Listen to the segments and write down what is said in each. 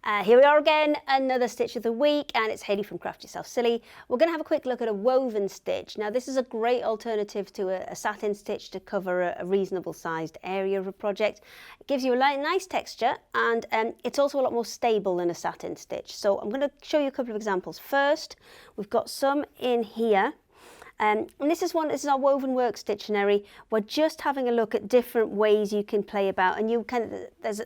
Here we are again, another stitch of the week, and it's Hayley from Craft Yourself Silly. We're going to have a quick look at a woven stitch. Now this is a great alternative to a satin stitch to cover a reasonable sized area of a project. It gives you a nice texture, and it's also a lot more stable than a satin stitch. So I'm going to show you a couple of examples. First, we've got some in here. And this is our woven work Stitch-onary. We're just having a look at different ways you can play about, and there's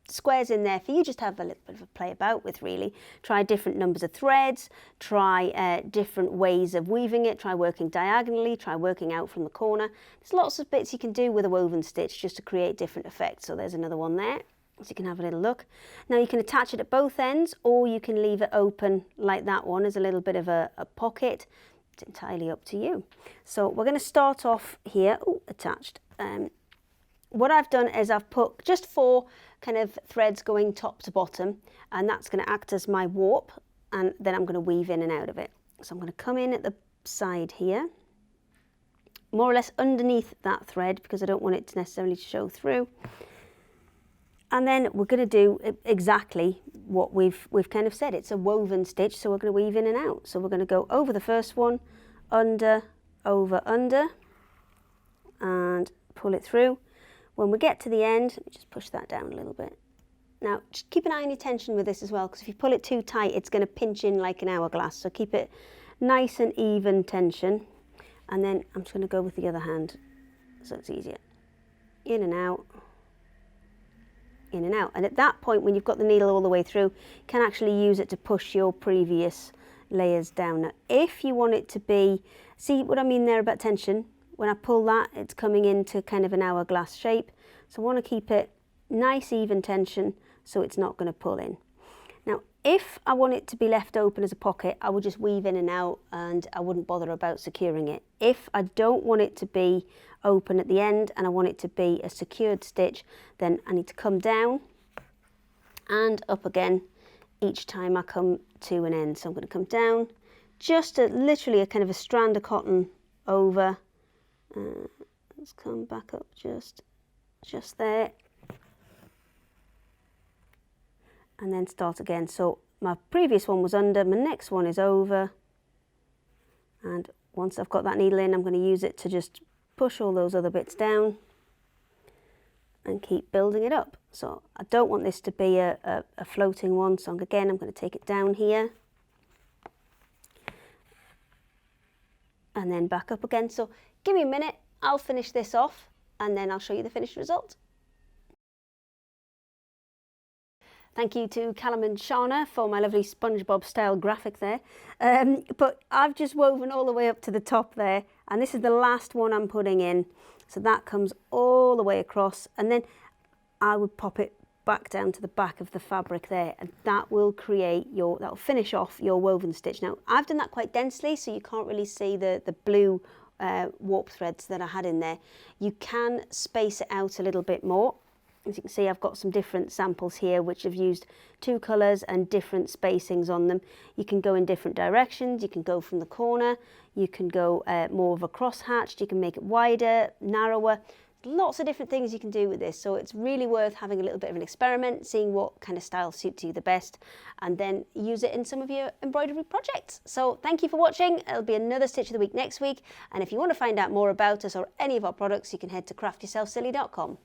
squares in there for you just to have a little bit of a play about with, really. Try different numbers of threads, try different ways of weaving it, try working diagonally, try working out from the corner. There's lots of bits you can do with a woven stitch just to create different effects. So there's another one there, so you can have a little look. Now you can attach it at both ends, or you can leave it open like that one as a little bit of a pocket. It's entirely up to you. So we're going to start off here. Oh, attached. What I've done is I've put just 4 kind of threads going top to bottom, and that's going to act as my warp, and then I'm going to weave in and out of it. So I'm going to come in at the side here, more or less underneath that thread, because I don't want it to necessarily show through. And then we're going to do exactly what we've kind of said. It's a woven stitch, so we're going to weave in and out. So we're going to go over the first one, under, over, under, and pull it through. When we get to the end, let me just push that down a little bit. Now, just keep an eye on your tension with this as well, because if you pull it too tight, it's going to pinch in like an hourglass. So keep it nice and even tension. And then I'm just going to go with the other hand, so it's easier. In and out. In and out. And at that point, when you've got the needle all the way through, you can actually use it to push your previous layers down. Now, if you want it to be, see what I mean there about tension? When I pull that, it's coming into kind of an hourglass shape. So I want to keep it nice, even tension, so it's not going to pull in. Now, if I want it to be left open as a pocket, I would just weave in and out, and I wouldn't bother about securing it. If I don't want it to be open at the end and I want it to be a secured stitch, then I need to come down and up again each time I come to an end. So I'm going to come down, just literally a kind of a strand of cotton over. Let's come back up just there, and then start again. So my previous one was under, my next one is over, and once I've got that needle in, I'm going to use it to just push all those other bits down and keep building it up. So I don't want this to be a floating one, so again I'm going to take it down here and then back up again. So give me a minute, I'll finish this off and then I'll show you the finished result. Thank you to Callum and Shauna for my lovely SpongeBob style graphic there. But I've just woven all the way up to the top there, and this is the last one I'm putting in. So that comes all the way across, and then I would pop it back down to the back of the fabric there, and that will that'll finish off your woven stitch. Now I've done that quite densely, so you can't really see the blue warp threads that I had in there. You can space it out a little bit more. As you can see, I've got some different samples here which have used 2 colours and different spacings on them. You can go in different directions, you can go from the corner, you can go more of a cross-hatched, you can make it wider, narrower. Lots of different things you can do with this, so it's really worth having a little bit of an experiment, seeing what kind of style suits you the best, and then use it in some of your embroidery projects. So thank you for watching. It'll be another Stitch of the Week next week, and if you want to find out more about us or any of our products, you can head to craftyourselfsilly.com.